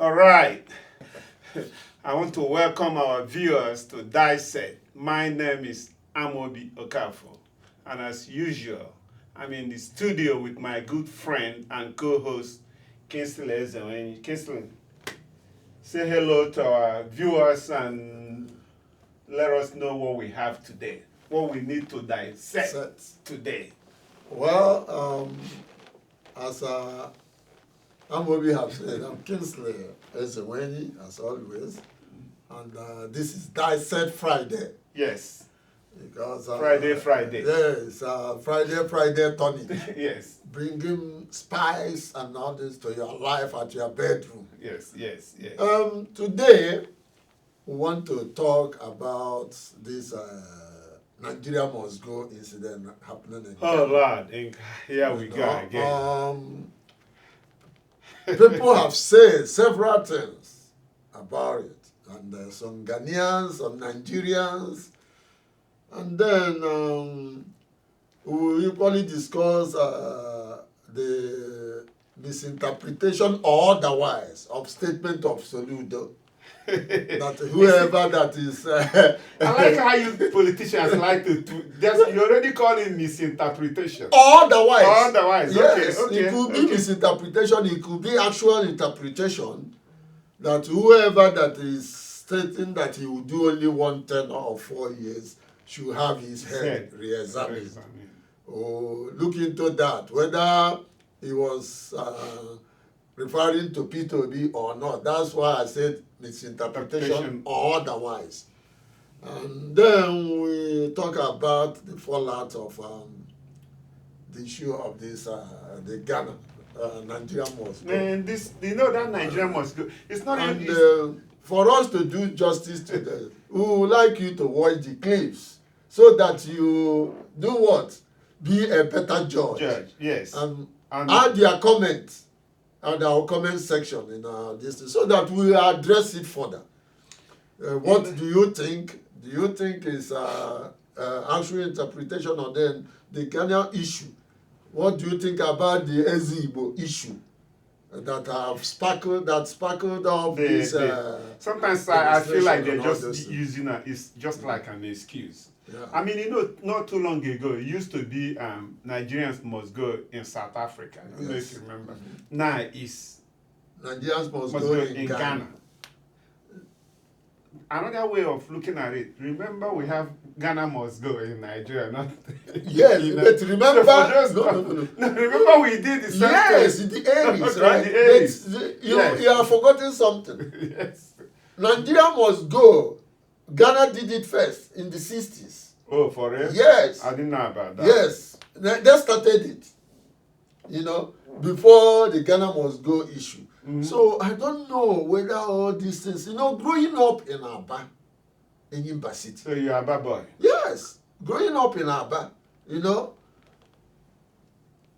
All right. I want to welcome our viewers to Dissect. My name is Amobi Okafor. And as usual, I'm in the studio with my good friend and co-host, Kinsley Ezewenyi. Kinsley, say hello to our viewers and let us know what we have today, what we need to dissect today. Well, as Amobi have said, I'm Kinsley Ezewenyi, as always, and this is Dissect Friday. Yes. Because Friday. Yes, Friday tonic. Yes. Bringing spice and all this to your life at your bedroom. Yes. Today, we want to talk about this Nigeria must go incident happening in Oh Ghana. Lord, here we go again. People have said several things about it, and some Ghanaians, some Nigerians, and then we will equally discuss the misinterpretation or otherwise of statement of Soludo. That whoever that is... I like how you politicians like to you already call it misinterpretation. Or otherwise. Yes, okay. It could be misinterpretation, it could be actual interpretation, that whoever that is stating that he will do only 1 tenure of 4 years should have his head re-examined. Look into that, whether he was referring to P2B or not. That's why I said misinterpretation or otherwise. And then we talk about the fallout of the issue of this, the Ghana, Nigeria must go. Man, that Nigeria must go. It's not and even... for us to do justice to them, we would like you to watch the clips so that you do what? Be a better judge. Yes. And add your comments and our comment section in this, so that we address it further. What do you think? Do you think is actual interpretation, or then the Ghana issue? What do you think about the Igbo issue that have sparkled up this? Sometimes I feel like they're just using it's just like an excuse. Yeah. I mean, not too long ago, it used to be Nigerians must go in South Africa. I don't know if you remember. Now it's Nigerians must go in Ghana. Another way of looking at it, remember we have Ghana must go in Nigeria, not... Yes, but remember... No, remember we did the same thing. Yes, in the 80s, Okay, right? In the 80s. You are forgetting something. Yes. Nigeria must go. Ghana did it first in the 60s. Oh, for real? Yes. I didn't know about that. Yes. They started it, before the Ghana must go issue. Mm-hmm. So I don't know whether all these things, growing up in Aba, in Imba City. So you're Aba boy? Yes. Growing up in Aba,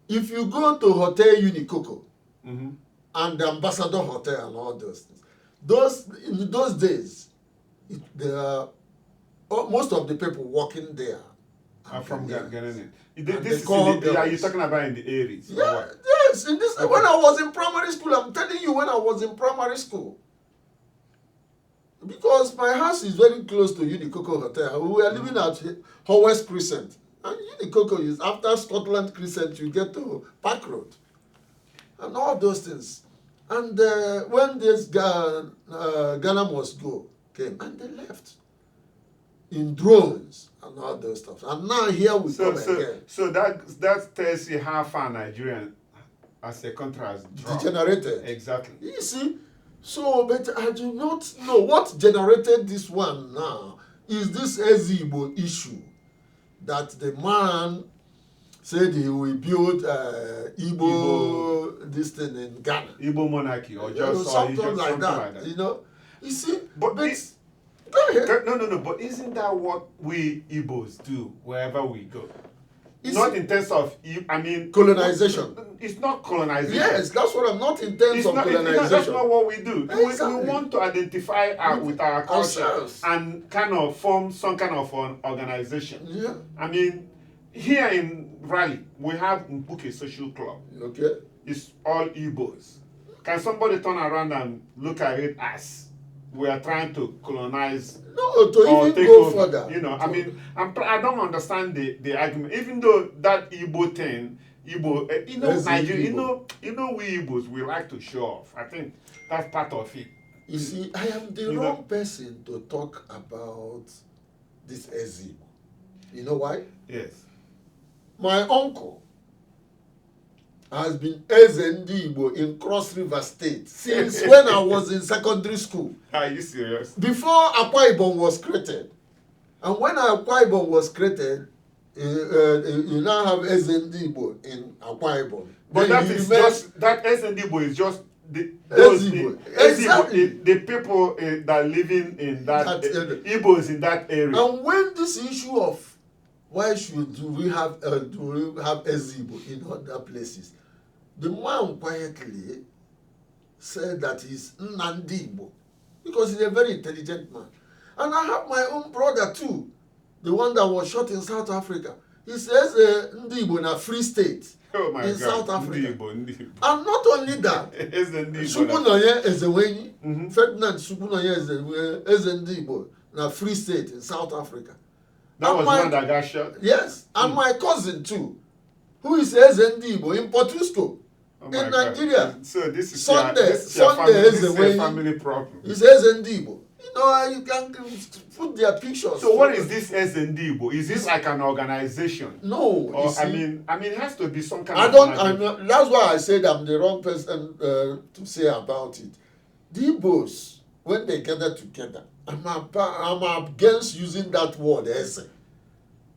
if you go to Hotel Unikoko, mm-hmm. and the Ambassador Hotel and all those things, in those days, most of the people working there are from Ghana. Are you talking about in the 80s? Yeah, yes. Okay. When I was in primary school, I'm telling you, when I was in primary school. Because my house is very close to Unikoko Hotel. We were living at Howest Crescent. And Unikoko is after Scotland Crescent, you get to Park Road. And all those things. And when this Ghana must go came, and they left in drones and all those stuff. And now here we come again. So that tells you how far Nigerian as a country has dropped. Degenerated. Exactly. You see? So, but I do not know what generated this one now is this Igbo issue that the man said he will build Igbo this thing in Ghana. Igbo monarchy or just something like that. You see? But go ahead. No. But isn't that what we Igbos do wherever we go? It's not in terms of, colonization. It's not colonization. Yes, that's what I'm not in terms of colonization. That's not what we do. Exactly. We want to identify with our culture ourselves and kind of form some kind of an organization. Yeah. Here in Raleigh, we have Mpuke Social Club. Okay. It's all Igbos. can somebody turn around and look at it as we are trying to colonize No, to or even take go over? further. You know, I mean, I don't understand the argument. Even though that Igbo thing, you know, Yes, Nigeria, Igbo. you know, we Igbos, we like to show off. I think that's part of it. You see, I am the You wrong know- person to talk about this Ezigbo. You know why? Yes. My uncle has been Igbo in Cross River State since when I was in secondary school. Are you serious? Before Akwa Ibom was created. And when Akwa Ibom was created, you now have Igbo in Akwa Ibom. But Then that you is remain- just that SNDbo is just those Ezigbo. Ezigbo, Exactly. the people that are living in that That area. Igbos in that area. And when this issue of why do we have Ezigbo in other places, the man quietly said that he's Nnamdi Igbo because he's a very intelligent man. And I have my own brother too, the one that was shot in South Africa. He says Ndi Igbo in a free state Oh my in God. South Africa. Ndi Igbo. And not only that, SNDbo. Subunoye Ezewenyi, Mhm. Ferdinand Subunoye Ndi Igbo in a free state in South Africa. That And was my- one that got shot. Yes, and my cousin too, who is Ezigbo in Portusco, Oh my in God. Nigeria. So this is Sunday- your, this is your Sunday family, is this the is way a family problem. He says Ezigbo. You know, you can put their pictures. So what is this SNDbo? Is this like an organization? No, Or you see, I mean, it has to be some kind I of. don't. organization. That's why I said I'm the wrong person to say about it. The Igbos, when they gather together, I'm against using that word Eze.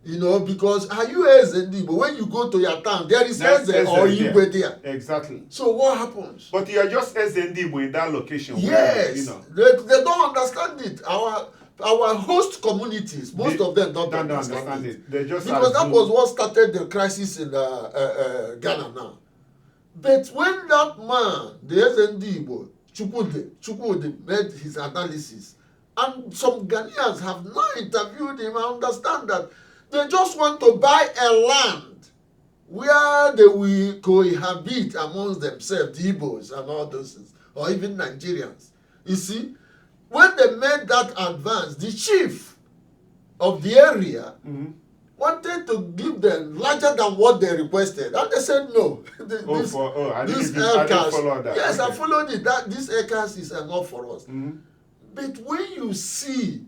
You know, because are you Ezigbo? When you go to your town, there is There's Eze or Eze Igwe there. Exactly. So what happens? But you are just SNDbo in that location. Yes, Where, you know, they don't understand it. Our host communities, most of them don't understand it. They just Because that assume- was what started the crisis in Ghana now. But when that man, the SNDbo, Chukwude made his analysis, and some Ghanaians have now interviewed him, I understand that they just want to buy a land where they will cohabit amongst themselves, the Igbos and all those things, or even Nigerians. You see, when they made that advance, the chief of the area Mhm. wanted to give them larger than what they requested, and they said no. I didn't Aircast, follow that. yes, Okay. I followed it. That this Aircast is enough for us. Mhm. But when you see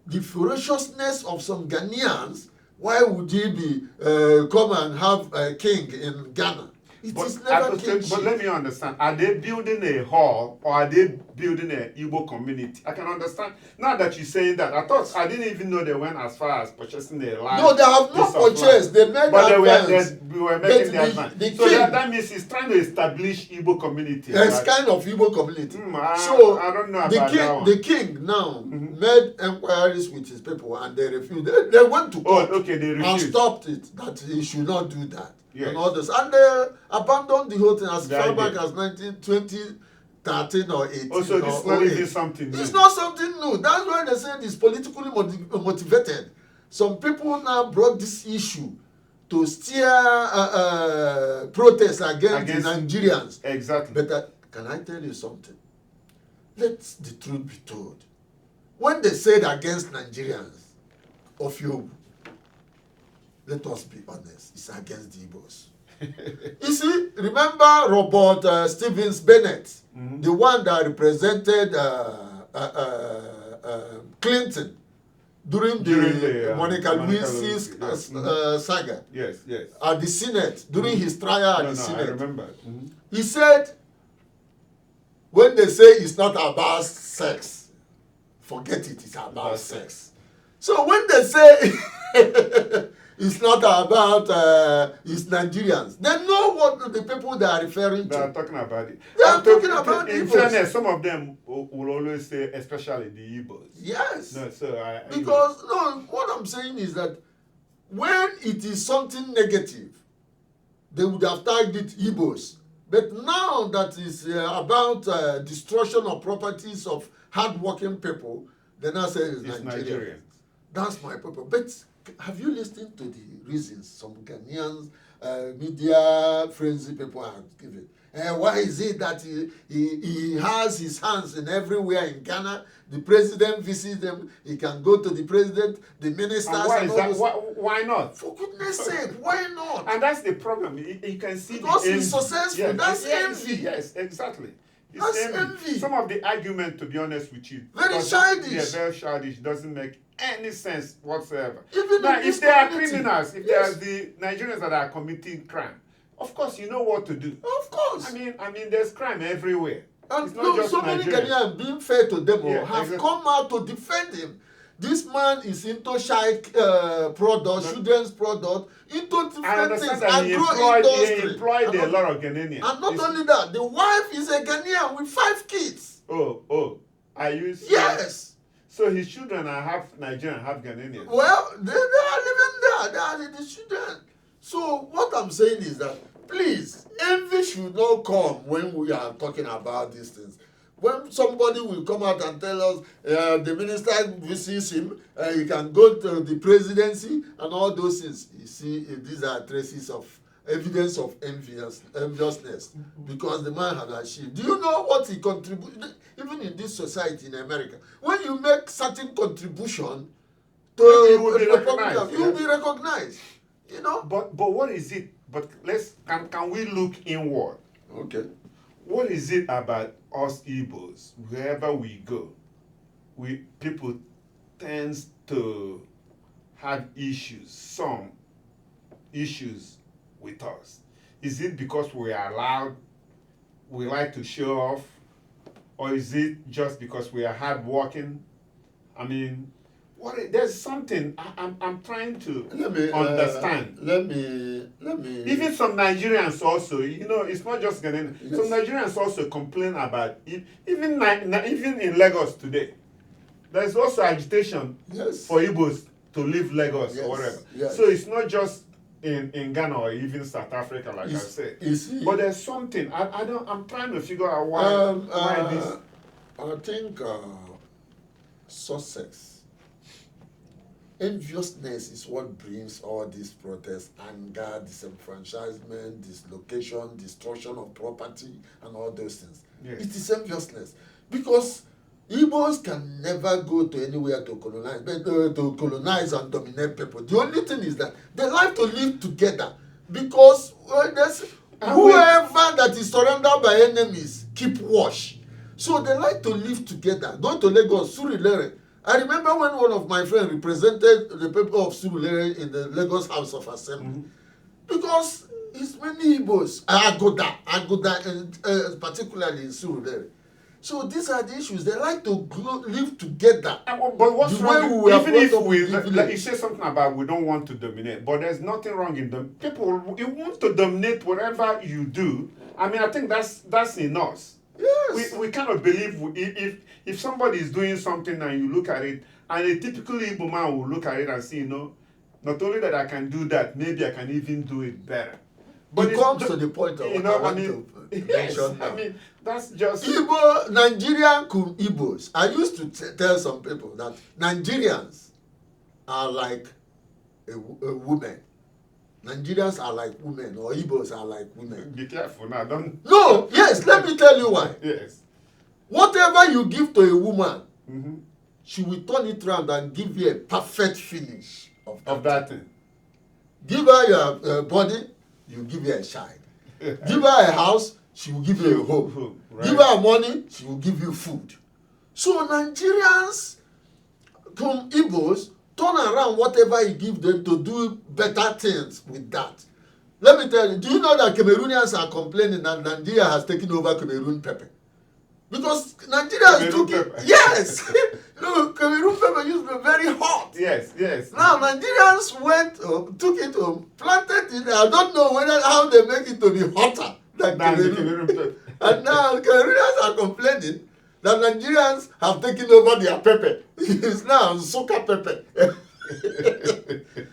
the ferociousness of some Ghanaians, why would he be come and have a king in Ghana? It is never kingship. But let me understand. Are they building a hall or are they building an Igbo community? I can understand. Now that you're saying that, I didn't even know they went as far as purchasing a land. No, they have not piece of purchased. land. They made But advance. we were making But the advance. the So king- that means he's trying to establish Igbo community. It's right? kind of Igbo community. So I don't know about the that king, one. the king now Mhm. made inquiries with his people and they refused. They went to court okay, they and refused. stopped it that he should not do that. Yes. And all this. And they abandoned the whole thing as The far idea. back as 2013 or 18. Also, this or is not 08. even something new. It's not something new. That's why they said it's politically motivated. Some people now brought this issue to steer protests against the Nigerians. Exactly. But can I tell you something? Let the truth be told. When they said against Nigerians of you, let us be honest, it's against the Igbos. You see, remember Robert Stevens Bennett, Mhm. the one that represented Clinton during the Monica Lewinsky's saga Yes, yes. at the Senate, during his trial at the I Senate. remember. Mhm. He said, when they say it's not about sex, forget it, it's about sex. So when they say it's not about it's Nigerians, they know what the people they are referring They are to. talking about it. They are talking about In Igbos. fairness, some of them will always say, especially the Igbos. Yes. No, so Because, no, what I'm saying is that when it is something negative, they would have tagged it Igbos. But now that is about destruction of properties of hard-working people, they now say it's It's Nigerian. Nigerians. That's my purpose. But have you listened to the reasons some Ghanaians, media frenzy people have given? Why is it that he has his hands in everywhere in Ghana? The president visits them. He can go to the president, the ministers. And why and is all that? those. Why not? For goodness sake, why not? And that's the problem. You can see Because the he's envy. successful. Yes, That's yes, envy. Yes, exactly. It's That's envy. Some of the argument, to be honest with you, Very childish. Yeah, very childish. Doesn't make any sense whatsoever. Even now, in this if they are community. criminals, if Yes. they are the Nigerians that are committing crime, of course you know what to do. Of course. I mean, there's crime everywhere. And It's not just so many Nigerians. Ghanaians, being fair to them, Yeah, have exactly. come out to defend him. This man is into child product, children's product, into I different things, understand that he agro-industry. employed a lot of Ghanaians. And not only that, the wife is a Ghanaian with 5 kids. Oh, are you serious? Yes. So his children are half Nigerian, half Ghanaian. Well, they are living there. They are the children. So what I'm saying is that, please, envy should not come when we are talking about these things. When somebody will come out and tell us the minister visits him, he can go to the presidency and all those things. You see, these are traces of evidence of enviousness because the man has achieved. Do you know what he contributed? Even in this society in America, when you make certain contribution to You will be recognized, you will yes. be recognized. You know. But what is it? But can we look inward? Okay. What is it about us Igbos? Wherever we go, people tends to have issues. Some issues with us. Is it because we are loud? We like to show off, or is it just because we are hardworking? I mean, there's something I'm trying to understand. Let me. Even some Nigerians also, it's not just Ghanaian. Yes. Some Nigerians also complain about it. Even in Lagos today, there's also agitation Yes. for Igbos to leave Lagos Yes, or whatever. yes. So it's not just in Ghana or even South Africa, like I said. But there's something. I'm trying to figure out why this. I think Sussex. Enviousness is what brings all these protests, anger, disenfranchisement, dislocation, destruction of property, and all those things. Yes. It is enviousness. Because Igbos can never go to anywhere to colonize and dominate people. The only thing is that they like to live together because there's whoever that is surrounded by enemies keep watch. So they like to live together. Go to Lagos, Surulere. I remember when one of my friends represented the people of Surulere in the Lagos House of Assembly. Because it's many Igbos, Agoda, particularly in Surulere. So these are the issues. They like to live together. But what's The way wrong? we were Even brought if up we, in the like village. you say something about we don't want to dominate, but there's nothing wrong in them. People, you want to dominate whatever you do. I mean, I think that's in us. Yes. We cannot believe if somebody is doing something and you look at it, and a typical Igbo man will look at it and say, not only that I can do that, maybe I can even do it better. But it comes to the point of what I want to yes, mention now. I mean, that's just... Nigerian Igbos. I used to tell some people that Nigerians are like a woman. Nigerians are like women, or Igbos are like women. Be careful now, don't... No, yes, let me tell you why. Yes. Whatever you give to a woman, Mm-hmm. she will turn it around and give you a perfect finish Of that thing. Give her your body, you give her a child. Give her a house, she will give you a home. Right. Give her money, she will give you food. So Nigerians, from Igbos, turn around whatever you give them to do better things with that. Let me tell you, do you know that Cameroonians are complaining that Nigeria has taken over Cameroon pepper? Because Nigeria took it. Yes! Cameroon pepper used to be very hot. Yes. Now Nigerians took it home, planted it. I don't know how they make it to be hotter than Cameroon. And now Cameroonians are complaining that Nigerians have taken over their pepper. It's now Soka pepper.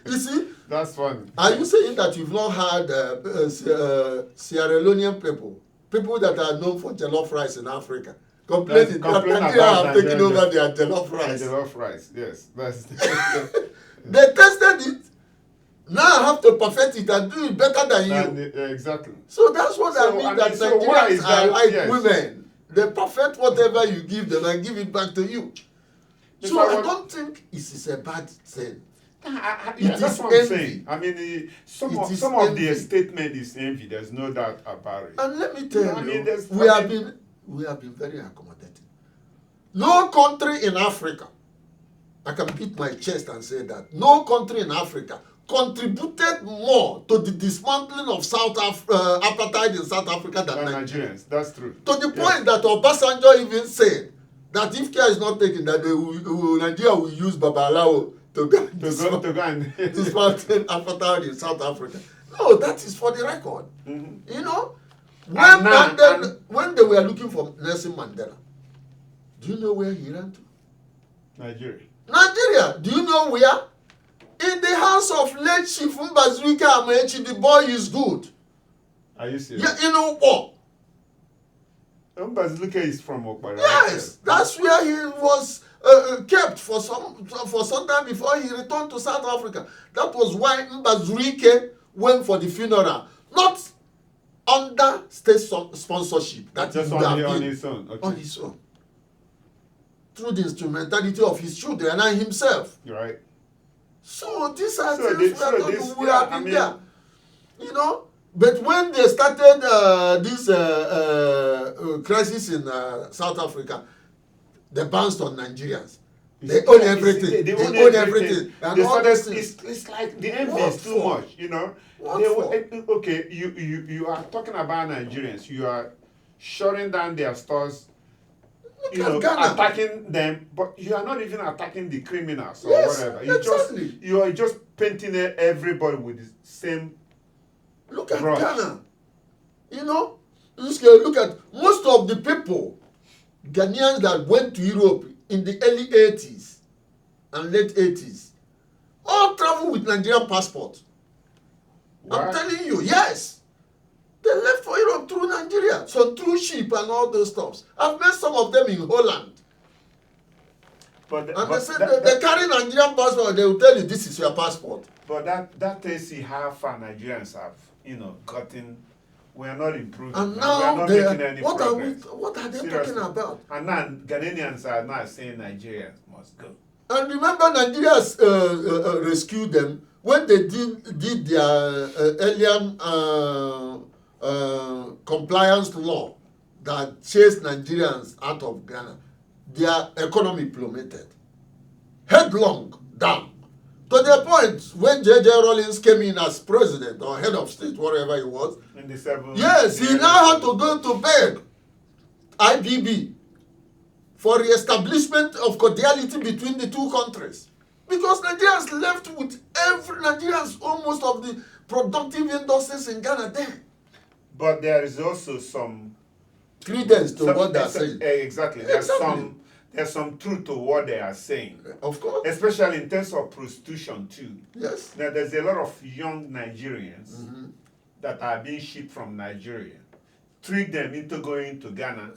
You see? That's funny. Are you saying that you've not had Sierra Leonean people that are known for jollof rice in Africa, complaining that Nigeria have taken over their jollof rice? Jollof rice, yes. They tested it. Now I have to perfect it and do it better than you. Exactly. So that's what I mean, that Nigerians are like yes. women. They perfect whatever you give them and give it back to you. So I don't think it is a bad thing. That's what I'm saying. I mean, some of the statement is envy. There's no doubt about it. And let me tell you, we have been very accommodating. No country in Africa, I can beat my chest and say that, no country in Africa contributed more to the dismantling of apartheid in South Africa than Nigerians. That's true. To the point that Obasanjo even said that if care is not taken, that Nigeria will use Babalawo to go and dismantle apartheid in South Africa. No, that is for the record. Mm-hmm. You know, when they were looking for Nelson Mandela, do you know where he ran to? Nigeria. Do you know where? In the house of late Chief Mbazwike Amaechi, the boy is good. Are you serious? Yeah, you know what? Mbazwike is from Okpara. Yes, that's where he was kept for some time before he returned to South Africa. That was why Mbazwike went for the funeral, not under state sponsorship. That just on his own. Okay. On his own. Through the instrumentality of his children and himself. You're right. So these are things we have been there. You know? But when they started this crisis in South Africa, they bounced on Nigerians. They own everything. They own everything. And all these things. It's like the envy is too much, you know? Okay, you are talking about Nigerians. You are shutting down their stores, attacking them, but you are not even attacking the criminals or whatever. You are just painting everybody with the same. Look at Ghana. You know, look at most of the people, Ghanaians that went to Europe in the early 80s and late 80s, all travel with Nigerian passport. What? I'm telling you, yes. They left for Europe through Nigeria, so through ship and all those stuff. I've met some of them in Holland. They said they carry Nigerian passport, they will tell you this is your passport. But that tells you how far Nigerians have, gotten. We are not improving. And now we are not making any progress. What are they talking about? And now Ghanaians are now saying Nigerians must go. And remember, Nigerians rescued them when they did their alien compliance law that chased Nigerians out of Ghana. Their economy plummeted headlong down to the point when J.J. Rawlings came in as president or head of state, whatever he was. In the 70s. Yes, he now had to go to beg IBB for re-establishment of cordiality between the two countries. Because Nigerians left with Nigerians almost of the productive industries in Ghana there. But there is also some credence to what they are saying. Exactly. There's some truth to what they are saying. Of course. Especially in terms of prostitution too. Yes. Now there's a lot of young Nigerians that are being shipped from Nigeria. Trick them into going to Ghana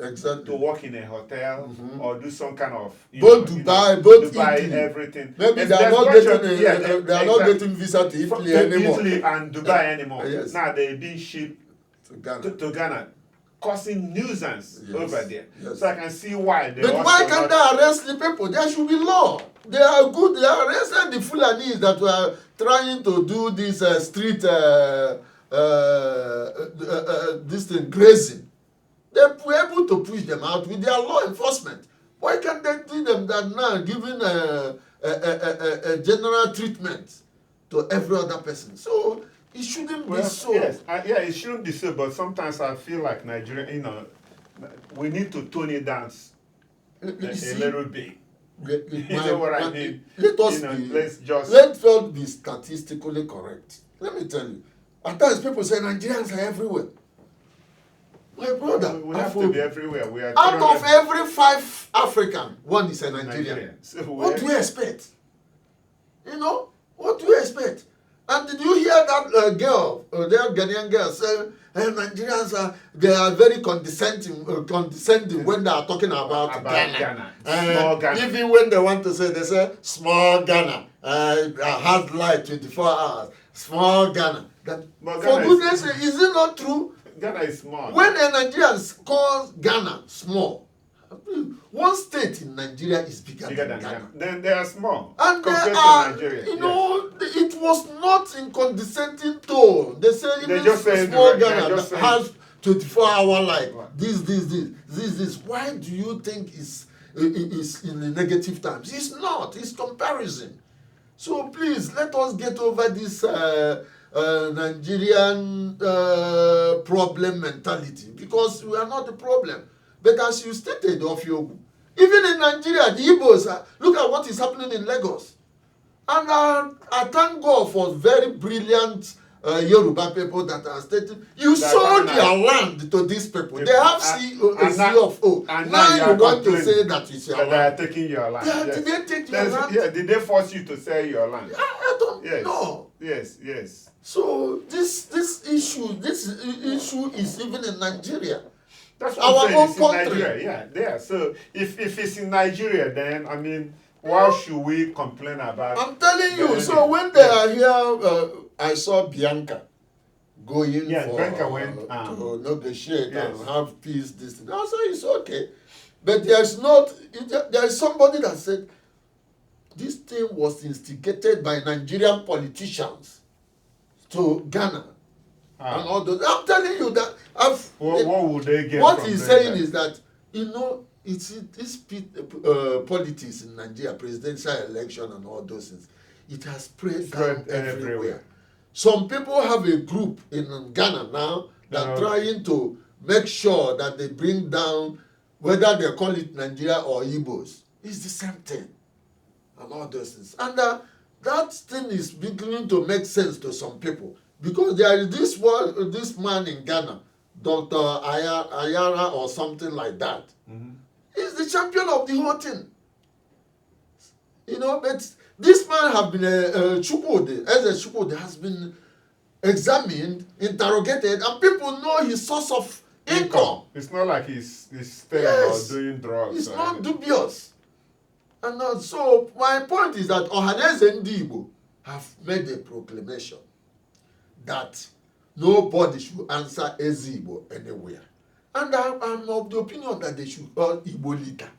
to work in a hotel or do some kind of Dubai, everything. Maybe they are not getting visa to Italy anymore. Italy and Dubai anymore. Yes. Now they're being shipped to Ghana, causing nuisance over there. Yes. So I can see why. But why can't they arrest the people? There should be law. They are good. They arrested the Fulanis that were trying to do this street this thing grazing. They were able to push them out with their law enforcement. Why can't they do them that now, giving a general treatment to every other person? So it shouldn't be so. Yes, it shouldn't be so. But sometimes I feel like Nigeria, we need to tone it down a little bit. You know what I mean? Let us be statistically correct. Let me tell you. At times people say Nigerians are everywhere. My brother, we have to be everywhere. We are out of every 5 African, 1 is a Nigerian. So what do you expect? What do you expect? And did you hear that girl, that Ghanaian girl, say Nigerians they are very condescending when they are talking about Ghana. Small Ghana. Even when they want to say, they say small Ghana, hard light 24 hours. Small Ghana. That, But for Ghana goodness sake, is it not true? Ghana is small. When a Nigerian calls Ghana small, one state in Nigeria is bigger than Ghana. Then they are small. And they compared are, to Nigeria. you know, it was not in condescending tone. They say even just say small direct, Ghana just has 24-hour life. This. Why do you think is in the negative times? It's not. It's comparison. So please let us get over this Nigerian problem mentality, because we are not the problem. But as you stated, Ofiogu, even in Nigeria, the Igbos, look at what is happening in Lagos. And I thank God for very brilliant Yoruba people that are stating, you sold your land to these people. They have CFO. Now you want to say that it's your land. They are taking your land. Yes. Did they take your land? Yeah, did they force you to sell your land? I don't know. Yes. So this issue is even in Nigeria. That's what Our I'm own saying. It's country. in Nigeria, yeah, there. So if it's in Nigeria, then I mean, why should we complain about? I'm telling you. So when they are here, I saw Bianca going Bianca went to negotiate yes. and have peace. This thing. I said it's okay, but there is somebody that said this thing was instigated by Nigerian politicians to Ghana. And all those. I'm telling you that what would they get? What he's saying is that, you know, it's this politics in Nigeria, presidential election and all those things. It has spread down everywhere. Some people have a group in Ghana now that are trying to make sure that they bring down, whether they call it Nigeria or Igbos. It's the same thing. And all those things. And that thing is beginning to make sense to some people. Because there is this man in Ghana, Dr. Ayara or something like that. Mm-hmm. He's the champion of the whole thing. You know, but this man have been Chukwudi, as a Chukwudi has been examined, interrogated, and people know his source of income. It's not like he's staying or doing drugs. It's not dubious. And so my point is that Ohaneze Ndigbo have made a proclamation that nobody should answer Ezigbo anywhere. And I'm of the opinion that they should call Igbo leader.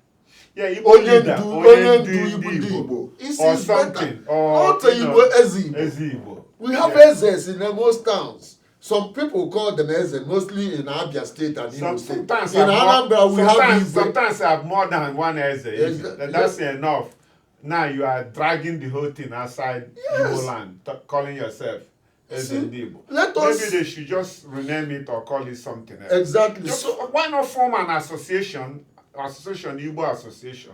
Yeah, Igbo leader. Igbo. Or something. Or, not Igbo Ezigbo. We have Ezes in most towns. Some people call them Eze, mostly in Abia State and Imo State. In Anambra, we have Igbo. Sometimes I have more than one Eze. That's enough. Now you are dragging the whole thing outside Igbo land, calling yourself. Maybe they should just rename it or call it something else. Exactly. Why not form an association, Igbo association,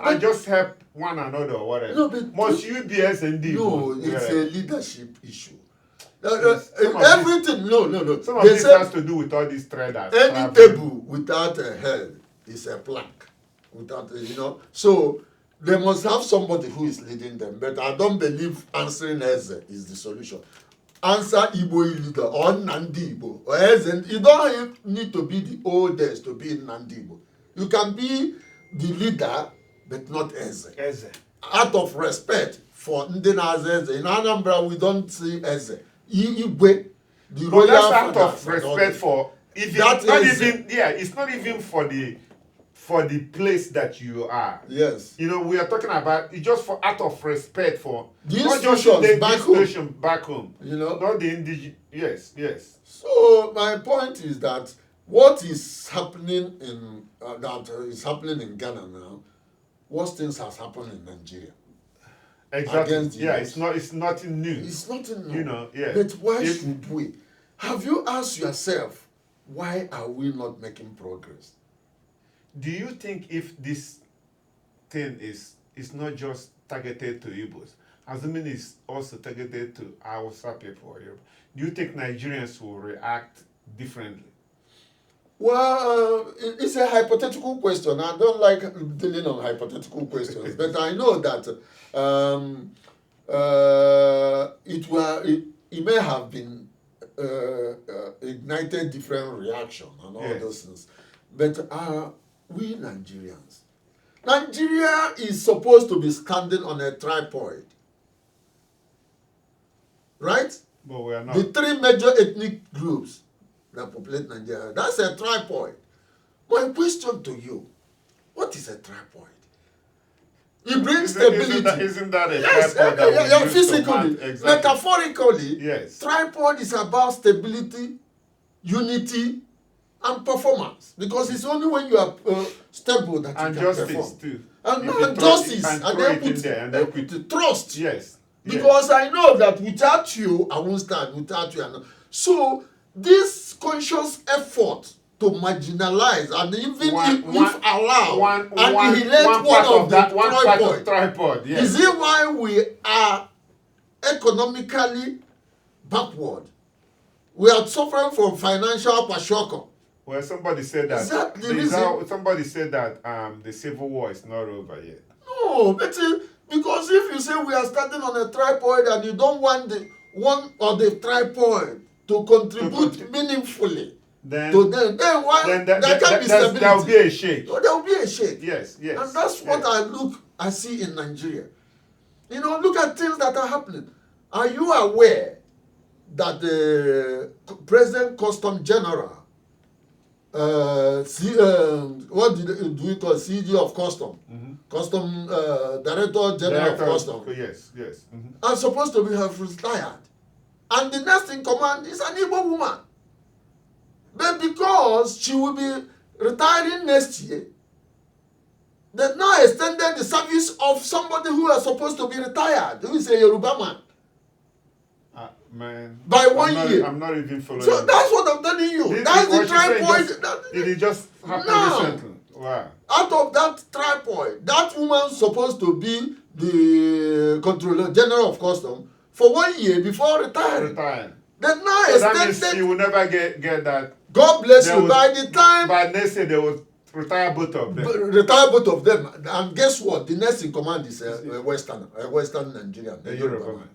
and just help one another or whatever? Must you be SND? No, it's a leadership issue. Everything, no. Some of this has to do with all these traders. Any table without a head is a plank. So they must have somebody who is leading them. But I don't believe answering Eze is the solution. Answer Igbo leader or Nandi Igbo. Or Eze. You don't need to be the oldest to be in Nandi Igbo. You can be the leader, but not Eze. Out of respect for Ndina Eze. In Anambra, we don't say Eze. Igwe, the royal that's out of respect for. It's not even for the place that you are. Yes. You know, we are talking about it just for out of respect for the not just the back home. You know, not the indigenous. Yes. So my point is that what is happening in Ghana now, worse things has happened in Nigeria. Exactly. It's nothing new. It's nothing new. You know, yeah. But why should we? Have you asked yourself, why are we not making progress? Do you think if this thing is not just targeted to Igbos, assuming it's also targeted to Hausa people, do you think Nigerians will react differently? Well, it's a hypothetical question. I don't like dealing on hypothetical questions, but I know that it may have been ignited different reaction and all those things. But we Nigerians, Nigeria is supposed to be standing on a tripod, right? But we are not. The three major ethnic groups that populate Nigeria. That's a tripod. My question to you, what is a tripod? It brings stability. Isn't that a yes, tripod that we use physically, to exactly. metaphorically, Yes. tripod is about stability, unity, and performance. Because it's only when you are stable that and you can justice perform. too. And justice, and they put trust. Yes. Because I know that without you, I won't stand. Without you, I know. So this conscious effort to marginalize and even if allowed, annihilate one of the tripod. Yes. Is it why we are economically backward? We are suffering from financial kwashiorkor. Well, somebody said that. Is that the reason? Somebody said that the civil war is not over yet. No, but because if you say we are standing on a tripod and you don't want one of the tripod to contribute meaningfully to them, then why there can't be stability? There will be a shake. So there will be a shake. Yes. And that's what I see in Nigeria. Look at things that are happening. Are you aware that the President Custom General, what do we call CG of Custom? Custom Director General of Custom. Yes. Are supposed to have retired. And the next in command is an Igbo woman. But because she will be retiring next year, they now extended the service of somebody who is supposed to be retired, who is a Yoruba man. Man. By 1 year. I'm not even following. So that's what I'm telling you. That's the tripod. Did it just happen recently? Wow. Out of that tripod, that woman supposed to be the Controller General of Custom for 1 year before retiring. Then now so extended. That means you will never get that. God bless you. By the time. But next year they will retire both of them. Retire both of them. And guess what? The next in command is a Western Nigerian. A Yoruba man.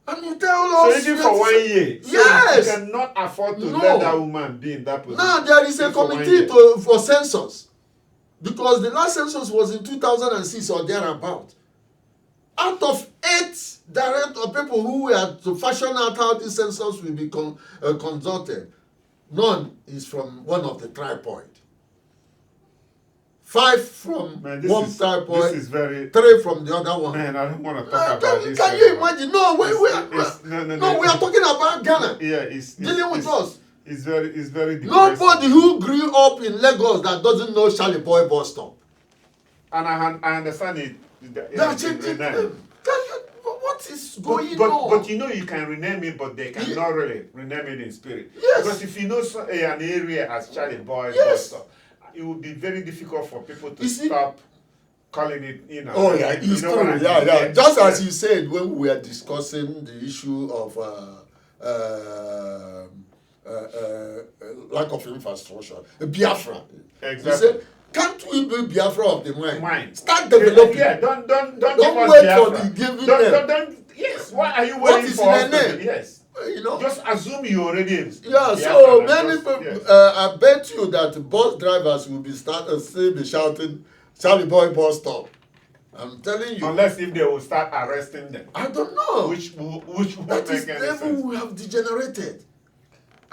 And you tell us. So even for 1 year. Yes. So you cannot afford to let that woman be in that position. Now there is a committee for census. Because the last census was in 2006 or thereabout. Out of 8 direct people who were to fashion out how this census will be consulted, none is from one of the tripod. 5 from one tripod, 3 from the other one. Man, I don't want to talk about this. Can you imagine? No, we are talking about Ghana. Yeah, dealing with us. It's very depressing. Nobody who grew up in Lagos that doesn't know Charlie Boy bus stop. And I understand it. What is going on? But you can rename it, but they cannot really rename it in spirit. Yes. Because if you know an area as Charlie Boy bus stop, it would be very difficult for people to stop calling it, Oh yeah, it's true. Yeah. Just as you said when we were discussing the issue of lack of infrastructure, Biafra. Exactly. You said, can't we be Biafra of the mind? Start developing. Yeah, don't wait for the giving them. Yes, why are you waiting for us? Yes. Just assume you already. Yeah, so many people. Yes. I bet you that bus drivers will be shouting, "Charlie Boy bus stop." I'm telling you. Unless if they will start arresting them. I don't know. Which will that make is any level sense. we have degenerated,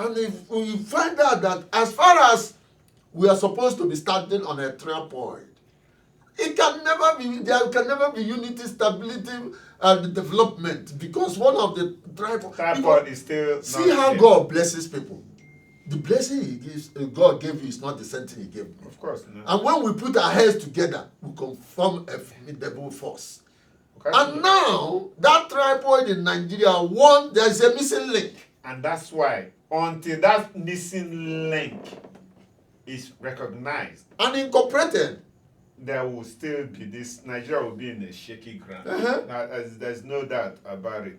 and if we find out that as far as we are supposed to be standing on a tripod, it can never be. There can never be unity, stability, and development because one of the tripod is still. See how God blesses people. The blessing He gives, God gave you is not the same thing He gave me. Of course. No. And when we put our heads together, we can form a formidable force. Okay. And now that tripod in Nigeria, there is a missing link. And that's why until that missing link is recognized and incorporated, there will still be this. Nigeria will be in a shaky ground. There's no doubt about it.